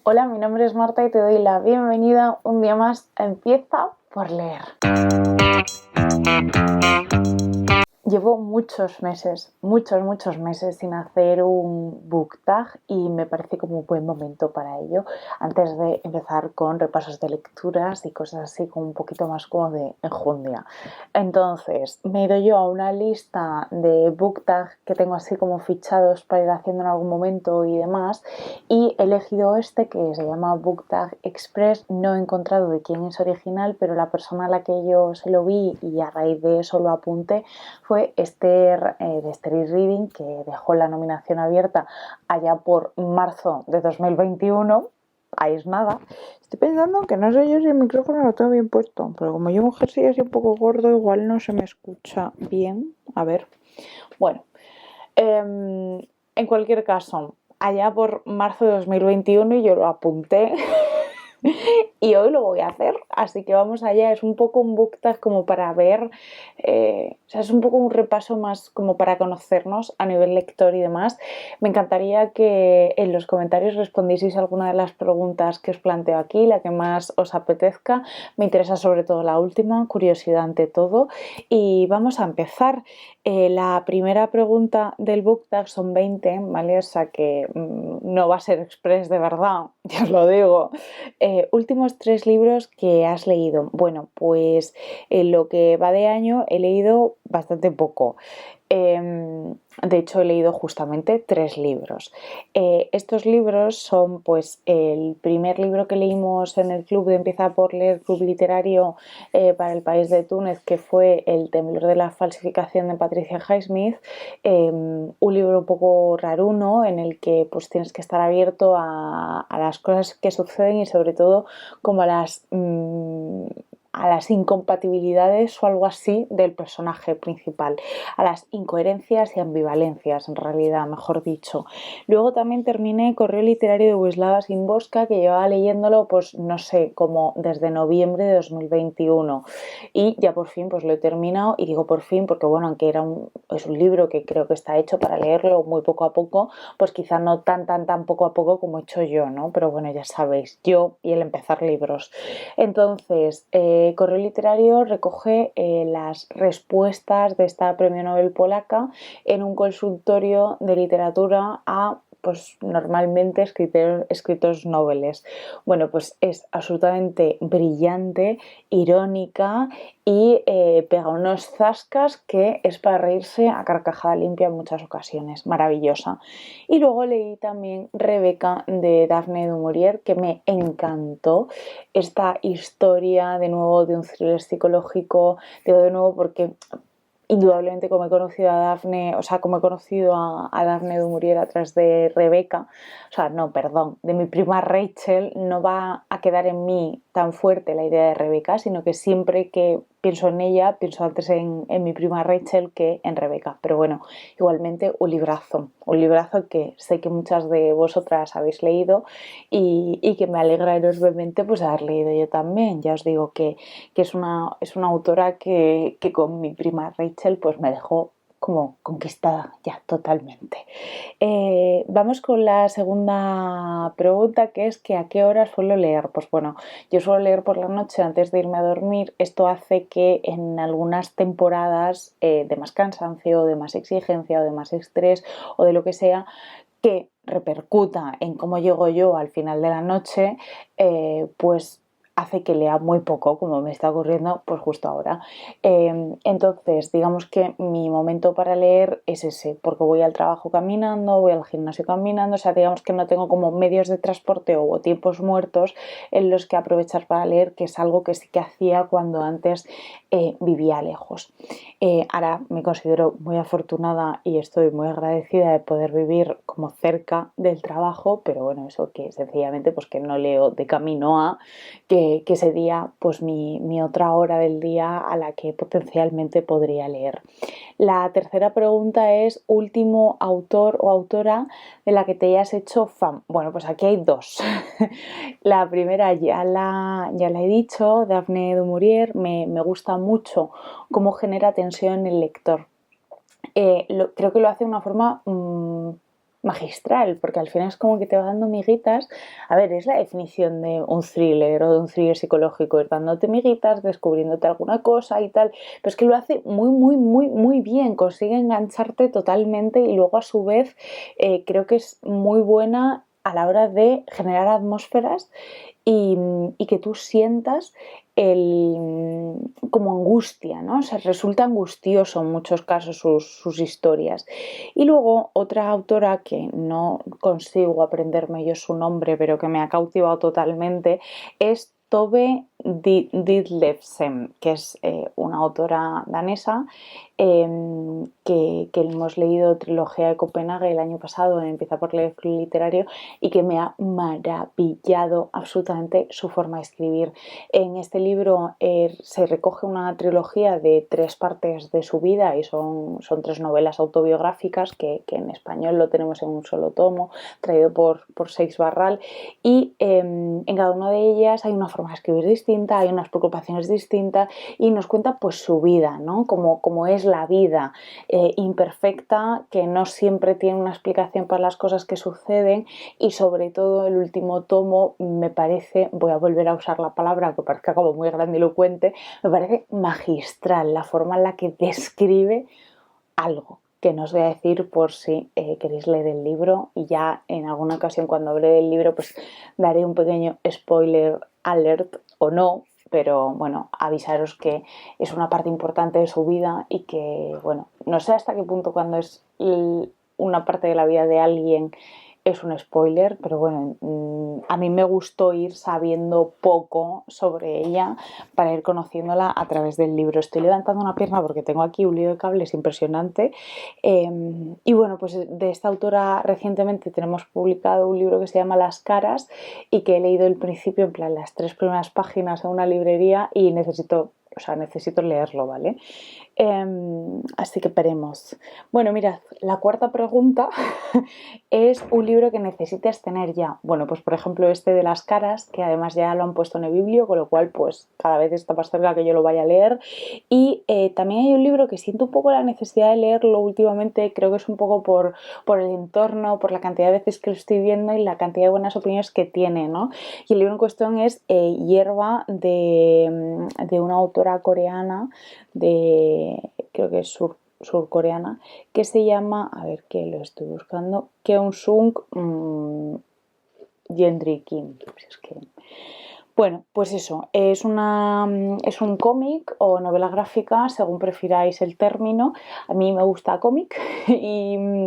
Hola, mi nombre es Marta y te doy la bienvenida un día más a Empieza por leer. Llevo muchos meses sin hacer un book tag y me parece como un buen momento para ello, antes de empezar con repasos de lecturas y cosas así como un poquito más como de enjundia. Entonces, me he ido yo a una lista de book tag que tengo así como fichados para ir haciendo en algún momento y demás, y he elegido este que se llama Book Tag Express. No he encontrado de quién es original, pero la persona a la que yo se lo vi y a raíz de eso lo apunté fue Esther de Esther is Reading, que dejó la nominación abierta allá por marzo de 2021. Ahí es nada. Estoy pensando que no sé yo si el micrófono lo tengo bien puesto, pero como llevo un jersey así un poco gordo, igual no se me escucha bien. A ver. Bueno, en cualquier caso, allá por marzo de 2021 y yo lo apunté y hoy lo voy a hacer, así que vamos allá. Es un poco un book tag como para ver, o sea, es un poco un repaso más como para conocernos a nivel lector y demás. Me encantaría que en los comentarios respondieseis alguna de las preguntas que os planteo aquí, la que más os apetezca. Me interesa sobre todo la última, curiosidad ante todo. Y vamos a empezar. La primera pregunta del book tag son 20, ¿vale? O sea que no va a ser express de verdad, ya os lo digo. Últimos 3 libros que has leído. Bueno, pues en lo que va de año he leído bastante poco. De hecho, he leído justamente 3 libros. Estos libros son, pues, el primer libro que leímos en el club de Empieza por leer, club literario para el país de Túnez, que fue El temblor de la falsificación de Patricia Highsmith. Un libro un poco raruno en el que pues tienes que estar abierto a las cosas que suceden y sobre todo como a las incompatibilidades o algo así del personaje principal, a las incoherencias y ambivalencias, en realidad, mejor dicho. Luego también terminé Correo literario de Wisława Szymborska, que llevaba leyéndolo, pues no sé, como desde noviembre de 2021, y ya por fin pues lo he terminado. Y digo por fin porque bueno, aunque es un libro que creo que está hecho para leerlo muy poco a poco, pues quizá no tan poco a poco como he hecho yo, ¿no? Pero bueno, ya sabéis, yo y el empezar libros. Entonces, Correo literario recoge las respuestas de esta premio Nobel polaca en un consultorio de literatura a pues normalmente escritores noveles. Bueno, pues es absolutamente brillante, irónica y pega unos zascas que es para reírse a carcajada limpia en muchas ocasiones. Maravillosa. Y luego leí también Rebeca de Daphne du Maurier, que me encantó. Esta historia de nuevo de un thriller psicológico, digo de nuevo porque indudablemente como he conocido a Daphne, o sea, como he conocido a Daphne du Maurier a través de Rebeca, o sea, no, perdón, de mi prima Rachel, no va a quedar en mí tan fuerte la idea de Rebeca, sino que siempre que pienso en ella, pienso antes en mi prima Rachel que en Rebeca. Pero bueno, igualmente un librazo que sé que muchas de vosotras habéis leído y que me alegra enormemente pues haber leído yo también. Ya os digo que es una autora que con mi prima Rachel pues me dejó como conquistada ya totalmente. Vamos con la segunda pregunta, que es que ¿a qué horas suelo leer? Pues bueno, yo suelo leer por la noche antes de irme a dormir. Esto hace que en algunas temporadas de más cansancio, de más exigencia o de más estrés o de lo que sea, que repercuta en cómo llego yo al final de la noche, pues hace que lea muy poco, como me está ocurriendo pues justo ahora. Entonces, digamos que mi momento para leer es ese, porque voy al trabajo caminando, voy al gimnasio caminando, o sea, digamos que no tengo como medios de transporte o tiempos muertos en los que aprovechar para leer, que es algo que sí que hacía cuando antes vivía lejos. Ahora me considero muy afortunada y estoy muy agradecida de poder vivir como cerca del trabajo, pero bueno, eso que sencillamente pues que no leo de camino a, que sería pues mi otra hora del día a la que potencialmente podría leer. La tercera pregunta es último autor o autora de la que te hayas hecho fan. Bueno, pues aquí hay 2. La primera ya la he dicho, Daphne du Maurier. Me gusta mucho cómo genera tensión en el lector. Creo que lo hace de una forma magistral, porque al final es como que te va dando miguitas. A ver, es la definición de un thriller o de un thriller psicológico, ir dándote miguitas, descubriéndote alguna cosa y tal, pero es que lo hace muy, muy, muy, muy bien, consigue engancharte totalmente y luego a su vez creo que es muy buena a la hora de generar atmósferas y que tú sientas como angustia, ¿no? O sea, resulta angustioso en muchos casos sus historias. Y luego otra autora que no consigo aprenderme yo su nombre, pero que me ha cautivado totalmente, es Tove Ditlevsen, que es una autora danesa que hemos leído Trilogía de Copenhague el año pasado, empieza por leer literario, y que me ha maravillado absolutamente su forma de escribir. En este libro se recoge una trilogía de 3 partes de su vida y son 3 novelas autobiográficas que en español lo tenemos en un solo tomo, traído por Seix Barral, y en cada una de ellas hay una forma de escribir distinta, hay unas preocupaciones distintas y nos cuenta pues su vida, ¿no? Como es la vida imperfecta, que no siempre tiene una explicación para las cosas que suceden, y sobre todo el último tomo me parece, voy a volver a usar la palabra que parezca como muy grandilocuente, me parece magistral la forma en la que describe algo que no os voy a decir por si queréis leer el libro, y ya en alguna ocasión cuando hable del libro pues daré un pequeño spoiler alert o no, pero bueno, avisaros que es una parte importante de su vida y que, bueno, no sé hasta qué punto cuando es una parte de la vida de alguien es un spoiler, pero bueno, a mí me gustó ir sabiendo poco sobre ella para ir conociéndola a través del libro. Estoy levantando una pierna porque tengo aquí un lío de cables impresionante. Y bueno, pues de esta autora recientemente tenemos publicado un libro que se llama Las caras y que he leído el principio, en plan las 3 primeras páginas en una librería y necesito leerlo, ¿vale? Así que veremos. Bueno, mirad, la cuarta pregunta es un libro que necesites tener ya. Bueno, pues por ejemplo este de Las caras, que además ya lo han puesto en el biblio, con lo cual pues cada vez está más cerca que yo lo vaya a leer. Y también hay un libro que siento un poco la necesidad de leerlo últimamente, creo que es un poco por el entorno, por la cantidad de veces que lo estoy viendo y la cantidad de buenas opiniones que tiene, ¿no? Y el libro en cuestión es Hierba, de una autora coreana, creo que es surcoreana, que se llama, a ver que lo estoy buscando, Keun-sung Gendry Kim. Pues es que... Bueno, pues eso, es un cómic o novela gráfica, según prefiráis el término. A mí me gusta cómic y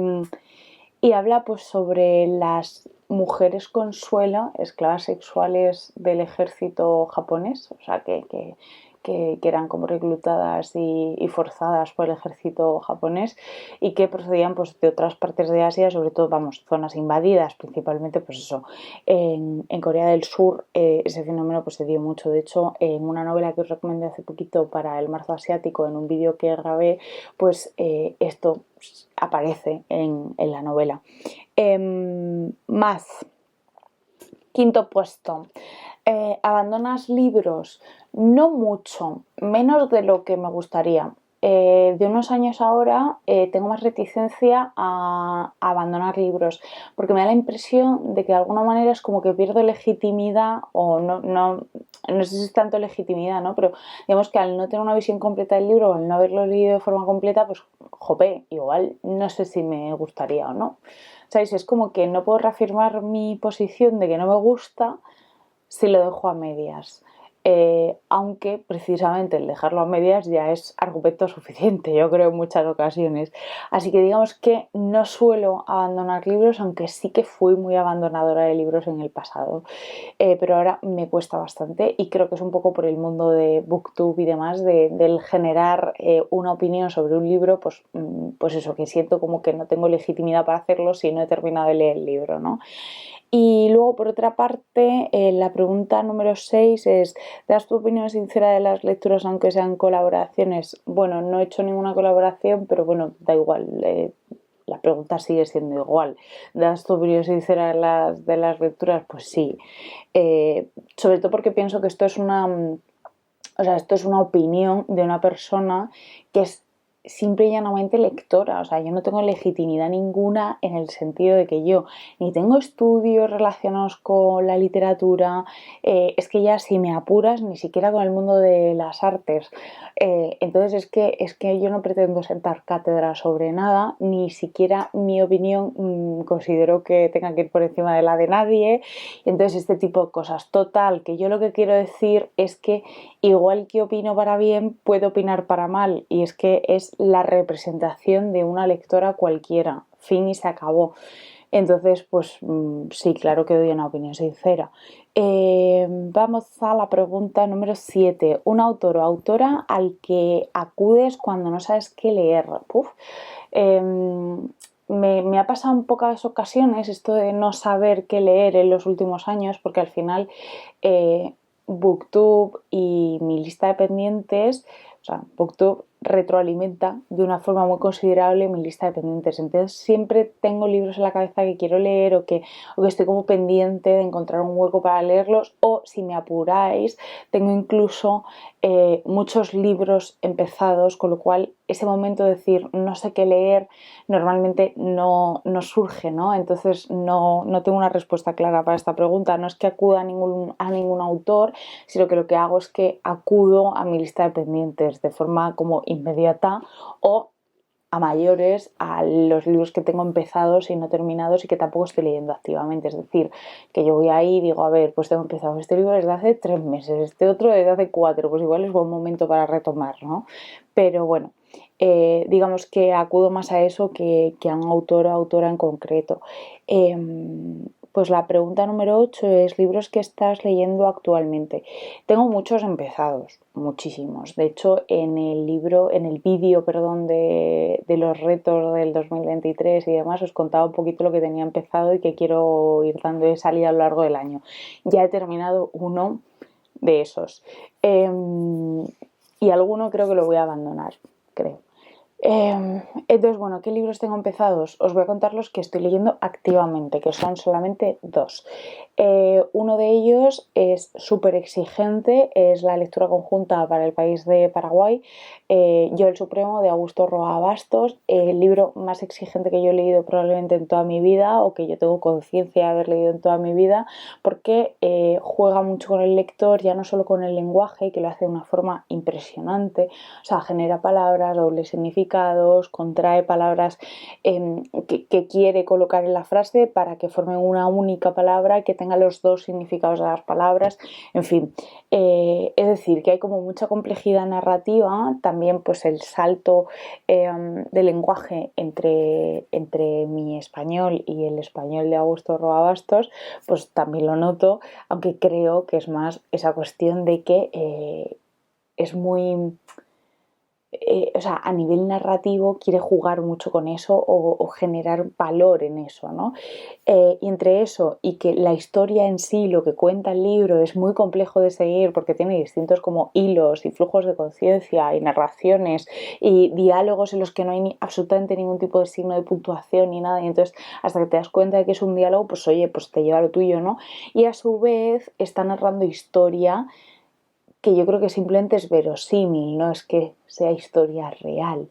habla pues sobre las mujeres consuelo, esclavas sexuales del ejército japonés, o sea que eran como reclutadas y forzadas por el ejército japonés y que procedían pues de otras partes de Asia, sobre todo, vamos, zonas invadidas, principalmente pues eso, en Corea del Sur. Ese fenómeno pues se dio mucho. De hecho, en una novela que os recomendé hace poquito para el marzo asiático, en un vídeo que grabé, pues esto aparece en la novela. Más, quinto puesto. ¿Abandonas libros? No mucho, menos de lo que me gustaría. De unos años ahora tengo más reticencia a abandonar libros, porque me da la impresión de que de alguna manera es como que pierdo legitimidad, o no sé si es tanto legitimidad, ¿no? Pero digamos que al no tener una visión completa del libro, o al no haberlo leído de forma completa, pues jope, igual no sé si me gustaría o no. ¿Sabéis? Es como que no puedo reafirmar mi posición de que no me gusta si lo dejo a medias. Aunque precisamente el dejarlo a medias ya es argumento suficiente, yo creo, en muchas ocasiones. Así que digamos que no suelo abandonar libros, aunque sí que fui muy abandonadora de libros en el pasado. Pero ahora me cuesta bastante y creo que es un poco por el mundo de Booktube y demás, del generar una opinión sobre un libro, pues eso, que siento como que no tengo legitimidad para hacerlo si no he terminado de leer el libro, ¿no? Y luego, por otra parte, la pregunta número 6 es: ¿das tu opinión sincera de las lecturas aunque sean colaboraciones? Bueno, no he hecho ninguna colaboración, pero bueno, da igual, la pregunta sigue siendo igual. ¿Das tu opinión sincera de las lecturas? Pues sí. Sobre todo porque pienso que esto es una opinión de una persona que es simple y llanamente lectora. O sea, yo no tengo legitimidad ninguna en el sentido de que yo ni tengo estudios relacionados con la literatura, es que ya si me apuras ni siquiera con el mundo de las artes. Entonces es que yo no pretendo sentar cátedra sobre nada, ni siquiera mi opinión considero que tenga que ir por encima de la de nadie. Entonces este tipo de cosas. Total, que yo lo que quiero decir es que igual que opino para bien, puedo opinar para mal, y es que es la representación de una lectora cualquiera, fin y se acabó. Entonces, pues sí, claro que doy una opinión sincera. Vamos a la pregunta número 7. Un autor o autora al que acudes cuando no sabes qué leer. Puf. Me ha pasado en pocas ocasiones esto de no saber qué leer en los últimos años, porque al final Booktube y mi lista de pendientes, o sea, Booktube retroalimenta de una forma muy considerable mi lista de pendientes. Entonces siempre tengo libros en la cabeza que quiero leer o que estoy como pendiente de encontrar un hueco para leerlos, o si me apuráis, tengo incluso muchos libros empezados, con lo cual ese momento de decir no sé qué leer normalmente no surge, ¿no? Entonces no tengo una respuesta clara para esta pregunta. No es que acuda a ningún autor, sino que lo que hago es que acudo a mi lista de pendientes de forma como inmediata, o a mayores a los libros que tengo empezados y no terminados y que tampoco estoy leyendo activamente. Es decir, que yo voy ahí y digo, a ver, pues tengo empezado este libro desde hace 3 meses, este otro desde hace 4, pues igual es buen momento para retomar, ¿no? Pero bueno, digamos que acudo más a eso que a un autor o autora en concreto. Pues la pregunta número 8 es libros que estás leyendo actualmente. Tengo muchos empezados, muchísimos. De hecho, en el vídeo, perdón, de los retos del 2023 y demás, os contaba un poquito lo que tenía empezado y que quiero ir dando de salida a lo largo del año. Ya he terminado uno de esos. Y alguno creo que lo voy a abandonar, creo. Entonces, bueno, ¿qué libros tengo empezados? Os voy a contar los que estoy leyendo activamente, que son solamente 2. Uno de ellos es súper exigente, es la lectura conjunta para el país de Paraguay, Yo el Supremo, de Augusto Roa Bastos, el libro más exigente que yo he leído probablemente en toda mi vida, o que yo tengo conciencia de haber leído en toda mi vida, porque juega mucho con el lector, ya no solo con el lenguaje, que lo hace de una forma impresionante, o sea, genera palabras, dobles significados, contrae palabras que quiere colocar en la frase para que formen una única palabra que tenga los dos significados de las palabras, en fin. Es decir, que hay como mucha complejidad narrativa, también pues el salto de lenguaje entre mi español y el español de Augusto Roa Bastos, pues también lo noto, aunque creo que es más esa cuestión de que es muy... o sea, a nivel narrativo quiere jugar mucho con eso, o generar valor en eso, ¿no? Y entre eso y que la historia en sí, lo que cuenta el libro, es muy complejo de seguir porque tiene distintos como hilos y flujos de conciencia y narraciones y diálogos en los que no hay absolutamente ningún tipo de signo de puntuación ni nada, y entonces hasta que te das cuenta de que es un diálogo, pues oye, pues te lleva lo tuyo, ¿no? Y a su vez está narrando historia que yo creo que simplemente es verosímil, no es que sea historia real,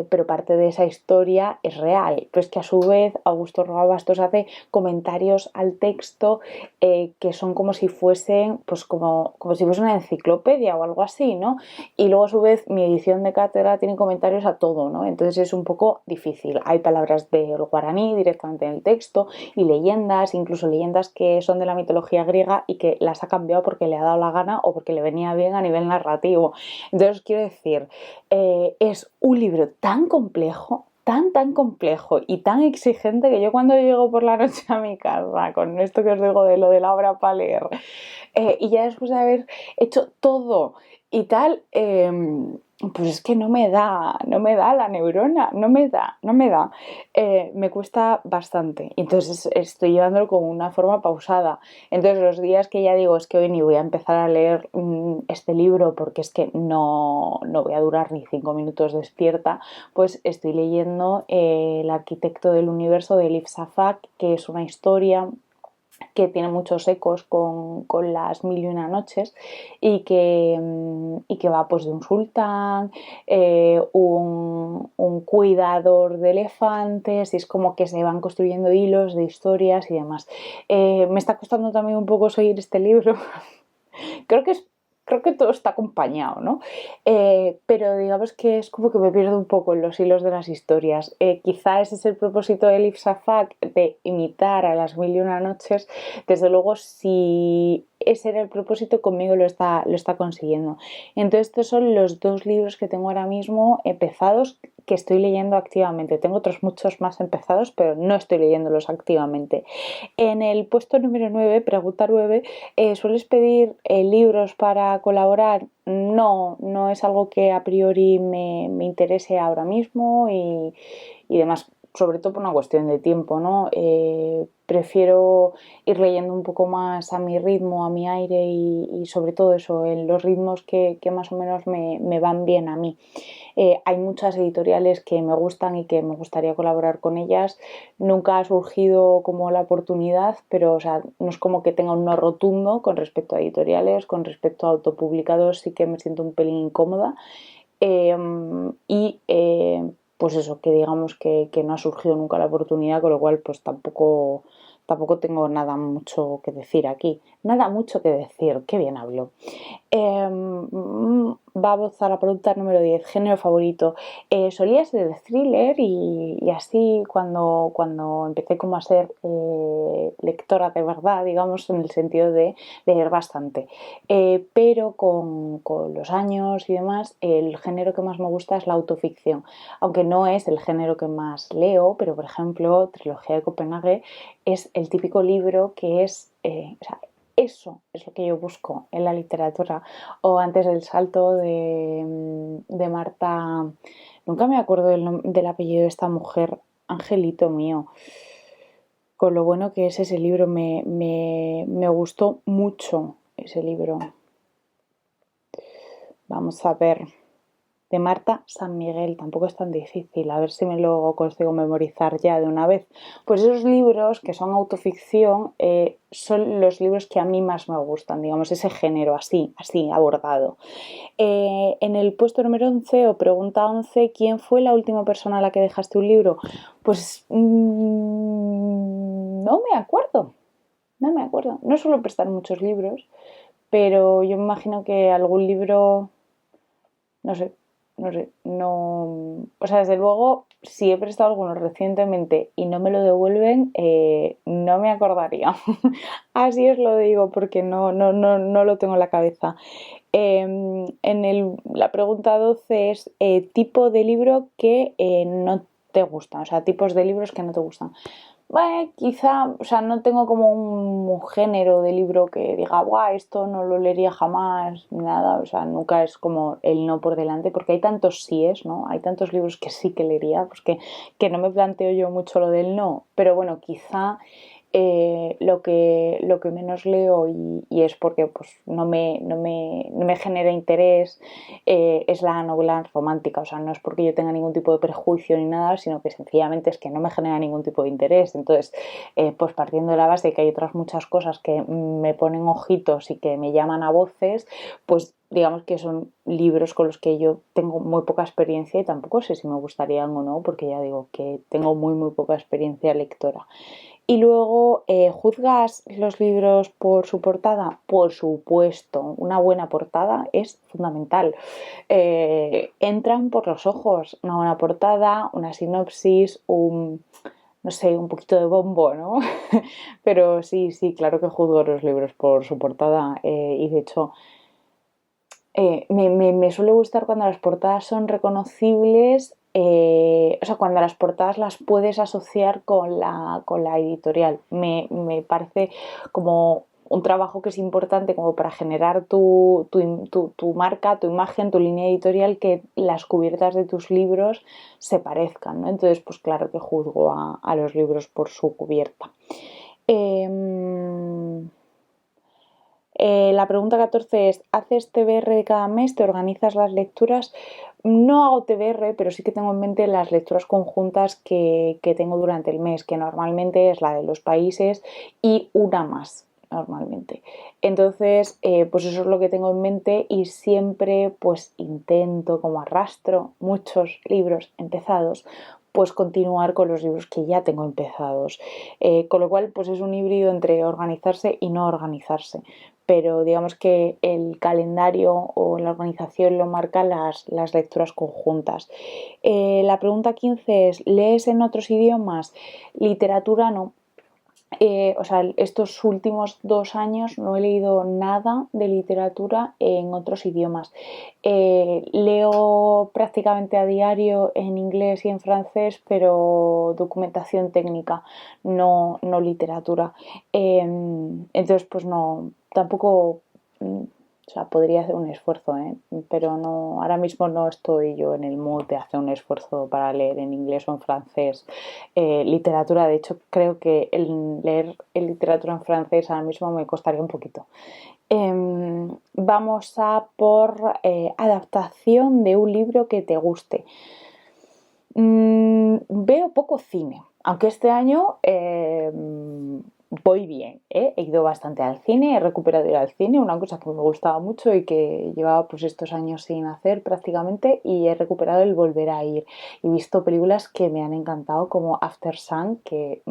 pero parte de esa historia es real. Pero es que a su vez Augusto Roa Bastos hace comentarios al texto que son como si fuesen, pues como si fuese una enciclopedia o algo así, ¿no? Y luego a su vez mi edición de cátedra tiene comentarios a todo, ¿no? Entonces es un poco difícil. Hay palabras del guaraní directamente en el texto y leyendas, incluso leyendas que son de la mitología griega y que las ha cambiado porque le ha dado la gana o porque le venía bien a nivel narrativo. Entonces quiero decir, es un libro tan complejo, tan complejo y tan exigente, que yo cuando llego por la noche a mi casa con esto que os digo de lo de la obra para leer, y ya después de haber hecho todo y tal, pues es que no me da la neurona, no me da. Me cuesta bastante. Entonces estoy llevándolo con una forma pausada. Entonces los días que ya digo, es que hoy ni voy a empezar a leer este libro porque es que no voy a durar ni 5 minutos despierta, pues estoy leyendo El arquitecto del universo, de Elif Shafak, que es una historia que tiene muchos ecos con las mil y una noches y que va pues de un sultán, un cuidador de elefantes, y es como que se van construyendo hilos de historias y demás. Me está costando también un poco seguir este libro. Creo que es creo que todo está acompañado, ¿no? Pero digamos que es como que me pierdo un poco en los hilos de las historias. Quizá ese es el propósito de Elif Shafak, de imitar a las mil y una noches. Desde luego, si ese era el propósito, conmigo lo está consiguiendo. Entonces, estos son los dos libros que tengo ahora mismo empezados, que estoy leyendo activamente. Tengo otros muchos más empezados, pero no estoy leyéndolos activamente. En el puesto número 9, pregunta 9, ¿sueles pedir libros para colaborar? No, no es algo que a priori me interese ahora mismo y demás, sobre todo por una cuestión de tiempo, ¿no? Prefiero ir leyendo un poco más a mi ritmo, a mi aire y sobre todo eso, en los ritmos que más o menos me van bien a mí. Hay muchas editoriales que me gustan y que me gustaría colaborar con ellas. Nunca ha surgido como la oportunidad, pero o sea, no es como que tenga un no rotundo con respecto a editoriales, con respecto a autopublicados sí que me siento un pelín incómoda. Eh, y pues eso, que digamos que no ha surgido nunca la oportunidad, con lo cual pues tampoco tengo nada mucho que decir aquí. Nada mucho que decir, qué bien hablo. Vamos a la pregunta número 10, género favorito. Solía ser el thriller y así cuando empecé como a ser lectora de verdad, digamos, en el sentido de leer bastante. Pero con los años y demás, el género que más me gusta es la autoficción, aunque no es el género que más leo, pero por ejemplo, Trilogía de Copenhague es el típico libro que es, o sea, eso es lo que yo busco en la literatura. O antes del salto de Marta, nunca me acuerdo del apellido de esta mujer, Angelito mío. Con lo bueno que es ese libro, me gustó mucho ese libro. Vamos a ver. De Marta San Miguel, tampoco es tan difícil, a ver si me lo consigo memorizar ya de una vez. Pues esos libros que son autoficción son los libros que a mí más me gustan, digamos, ese género así abordado. En el puesto número 11 o pregunta 11, ¿quién fue la última persona a la que dejaste un libro? Pues no me acuerdo, no me acuerdo. No suelo prestar muchos libros, pero yo me imagino que algún libro, no sé, no sé, no. O sea, desde luego, si he prestado algunos recientemente y no me lo devuelven, no me acordaría. Así os lo digo, porque no lo tengo en la cabeza. La pregunta 12 es tipo de libro que no te gustan, o sea, tipos de libros que no te gustan. Bueno, quizá, o sea, no tengo como un género de libro que diga, guau, esto no lo leería jamás, ni nada, o sea, nunca es como el no por delante, porque hay tantos síes, ¿no? Hay tantos libros que sí que leería, pues que no me planteo yo mucho lo del no, pero bueno, quizá lo que menos leo y es porque pues, no me genera interés es la novela romántica, o sea, no es porque yo tenga ningún tipo de prejuicio ni nada, sino que sencillamente es que no me genera ningún tipo de interés. Entonces, pues partiendo de la base de que hay otras muchas cosas que me ponen ojitos y que me llaman a voces, pues digamos que son libros con los que yo tengo muy poca experiencia y tampoco sé si me gustarían o no, porque ya digo que tengo muy poca experiencia lectora. Y luego, ¿juzgas los libros por su portada? Por supuesto, una buena portada es fundamental. Entran por los ojos, una buena portada, una sinopsis, no sé, un poquito de bombo, ¿no? Pero sí, claro que juzgo los libros por su portada y de hecho me suele gustar cuando las portadas son reconocibles, o sea, cuando las portadas las puedes asociar con la editorial. Me parece como un trabajo que es importante como para generar tu marca, tu imagen, tu línea editorial, que las cubiertas de tus libros se parezcan, ¿no? Entonces, pues claro que juzgo a los libros por su cubierta. La pregunta 14 es, ¿haces TBR de cada mes? ¿Te organizas las lecturas? No hago TBR, pero sí que tengo en mente las lecturas conjuntas que tengo durante el mes, que normalmente es la de los países y una más, normalmente. Entonces, pues eso es lo que tengo en mente y siempre pues intento, como arrastro muchos libros empezados, pues continuar con los libros que ya tengo empezados. Con lo cual, pues es un híbrido entre organizarse y no organizarse. Pero digamos que el calendario o la organización lo marcan las lecturas conjuntas. La pregunta 15 es, ¿lees en otros idiomas? Literatura no. O sea, estos últimos 2 años no he leído nada de literatura en otros idiomas. Leo prácticamente a diario en inglés y en francés, pero documentación técnica, no literatura. Entonces, pues no, tampoco, o sea, podría hacer un esfuerzo, ¿eh? Pero no, ahora mismo no estoy yo en el mood de hacer un esfuerzo para leer en inglés o en francés. Literatura, de hecho, creo que el leer en literatura en francés ahora mismo me costaría un poquito. Vamos a por adaptación de un libro que te guste. Veo poco cine, aunque este año voy bien, ¿eh? He ido bastante al cine, he recuperado ir al cine, una cosa que me gustaba mucho y que llevaba pues estos años sin hacer prácticamente, y he recuperado el volver a ir. He visto películas que me han encantado como After Sun, que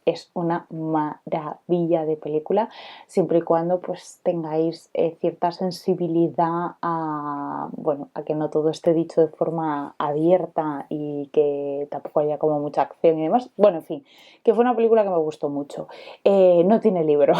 es una maravilla de película, siempre y cuando pues tengáis cierta sensibilidad a, bueno, a que no todo esté dicho de forma abierta y que tampoco haya como mucha acción y demás. Bueno, en fin, que fue una película que me gustó mucho. No tiene libro,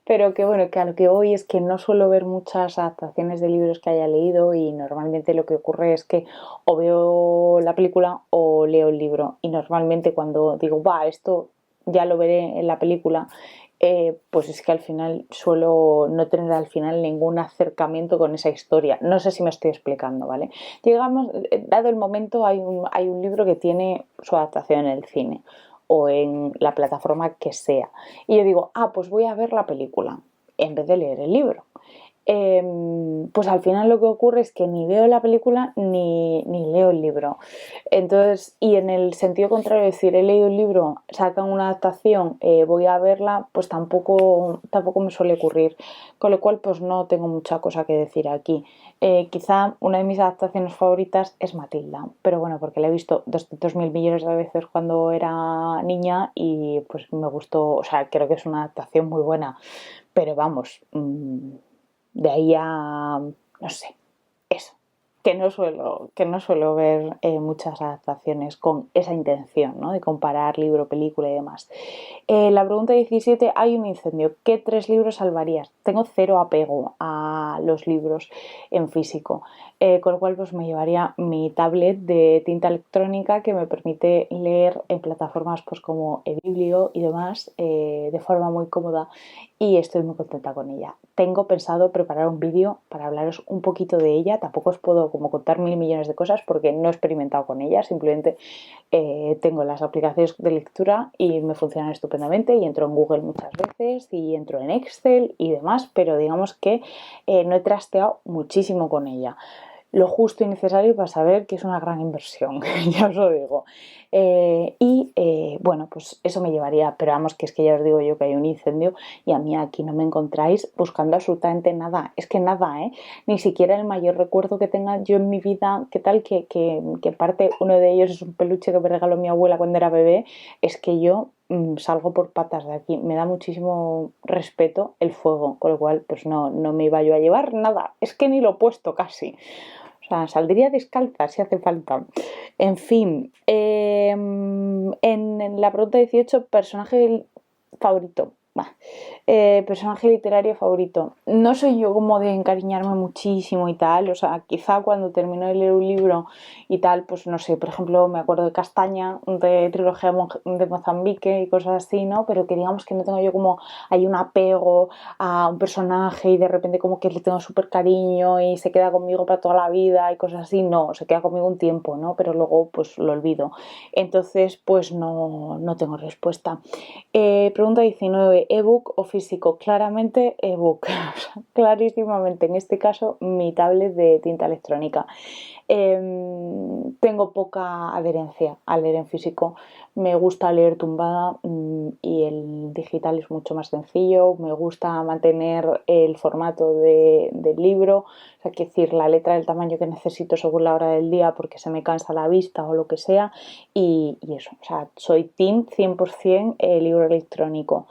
pero que bueno, que a lo que voy es que no suelo ver muchas adaptaciones de libros que haya leído, y normalmente lo que ocurre es que o veo la película o leo el libro, y normalmente cuando digo, va, esto ya lo veré en la película, pues es que al final suelo no tener al final ningún acercamiento con esa historia. No sé si me estoy explicando, ¿vale? Llegamos, dado el momento, hay un libro que tiene su adaptación en el cine o en la plataforma que sea. Y yo digo, pues voy a ver la película en vez de leer el libro. Pues al final lo que ocurre es que ni veo la película ni leo el libro. Entonces, y en el sentido contrario, es decir, he leído el libro, sacan una adaptación, voy a verla, pues tampoco me suele ocurrir. Con lo cual, pues no tengo mucha cosa que decir aquí. Quizá una de mis adaptaciones favoritas es Matilda, pero bueno, porque la he visto 200.000 millones de veces cuando era niña y pues me gustó, o sea, creo que es una adaptación muy buena, pero vamos, de ahí a, no sé, eso, que no suelo ver muchas adaptaciones con esa intención, ¿no? De comparar libro, película y demás. La pregunta 17, hay un incendio, ¿qué 3 libros salvarías? Tengo cero apego a los libros en físico, con lo cual pues me llevaría mi tablet de tinta electrónica, que me permite leer en plataformas pues como eBiblio y demás, de forma muy cómoda, y estoy muy contenta con ella. Tengo pensado preparar un vídeo para hablaros un poquito de ella. Tampoco os puedo como contar mil millones de cosas porque no he experimentado con ella, simplemente tengo las aplicaciones de lectura y me funcionan estupendamente, y entro en Google muchas veces y entro en Excel y demás, pero digamos que no he trasteado muchísimo con ella. Lo justo y necesario para saber que es una gran inversión, ya os lo digo. Bueno, pues eso me llevaría, pero vamos, que es que ya os digo yo que hay un incendio y a mí aquí no me encontráis buscando absolutamente nada. Es que nada, ¿eh? Ni siquiera el mayor recuerdo que tenga yo en mi vida, que tal, que parte uno de ellos es un peluche que me regaló mi abuela cuando era bebé, es que yo salgo por patas de aquí. Me da muchísimo respeto el fuego, con lo cual pues no me iba yo a llevar nada. Es que ni lo he puesto casi. O sea, saldría descalza si hace falta. En fin, en la pregunta 18, personaje favorito. Personaje literario favorito. No soy yo como de encariñarme muchísimo y tal, o sea, quizá cuando termino de leer un libro y tal, pues no sé, por ejemplo, me acuerdo de Castaña, de Trilogía de Mozambique y cosas así, ¿no? Pero que digamos que no tengo yo como, hay un apego a un personaje y de repente como que le tengo súper cariño y se queda conmigo para toda la vida y cosas así, no, se queda conmigo un tiempo, ¿no? Pero luego pues lo olvido. Entonces, pues no tengo respuesta. Pregunta 19. ebook o físico, claramente ebook, clarísimamente, en este caso mi tablet de tinta electrónica. Tengo poca adherencia a leer en físico, me gusta leer tumbada y el digital es mucho más sencillo, me gusta mantener el formato del libro, o sea, quiero decir, la letra del tamaño que necesito según la hora del día porque se me cansa la vista o lo que sea y eso, o sea, soy team 100% libro electrónico.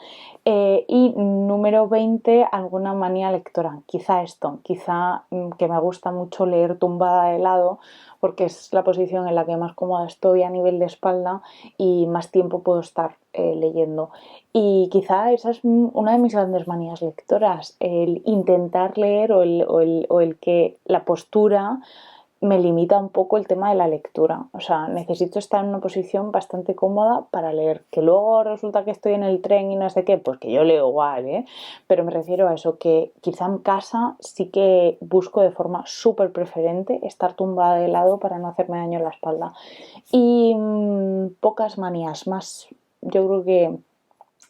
Y número 20, alguna manía lectora. Quizá esto, quizá que me gusta mucho leer tumbada de lado porque es la posición en la que más cómoda estoy a nivel de espalda y más tiempo puedo estar leyendo. Y quizá esa es una de mis grandes manías lectoras, el intentar leer o el que la postura me limita un poco el tema de la lectura. O sea, necesito estar en una posición bastante cómoda para leer. Que luego resulta que estoy en el tren y no sé qué, pues que yo leo igual, ¿eh? Pero me refiero a eso, que quizá en casa sí que busco de forma súper preferente estar tumbada de lado para no hacerme daño en la espalda. Y pocas manías más. Yo creo que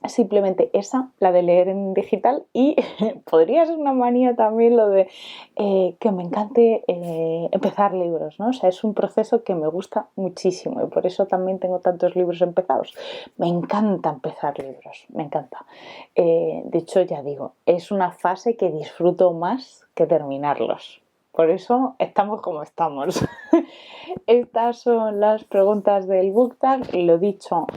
simplemente esa, la de leer en digital y podría ser una manía también lo de que me encante empezar libros, ¿no? O sea, es un proceso que me gusta muchísimo y por eso también tengo tantos libros empezados. Me encanta empezar libros, me encanta. De hecho, ya digo, es una fase que disfruto más que terminarlos. Por eso estamos como estamos. Estas son las preguntas del BookTag. Lo dicho,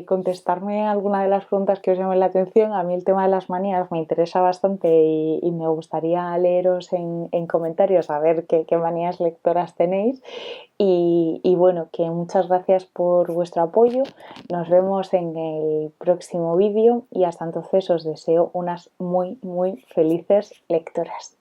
contestarme alguna de las preguntas que os llamen la atención. A mí el tema de las manías me interesa bastante y me gustaría leeros en comentarios a ver qué manías lectoras tenéis. Y bueno, que muchas gracias por vuestro apoyo. Nos vemos en el próximo vídeo y hasta entonces os deseo unas muy, muy felices lectoras.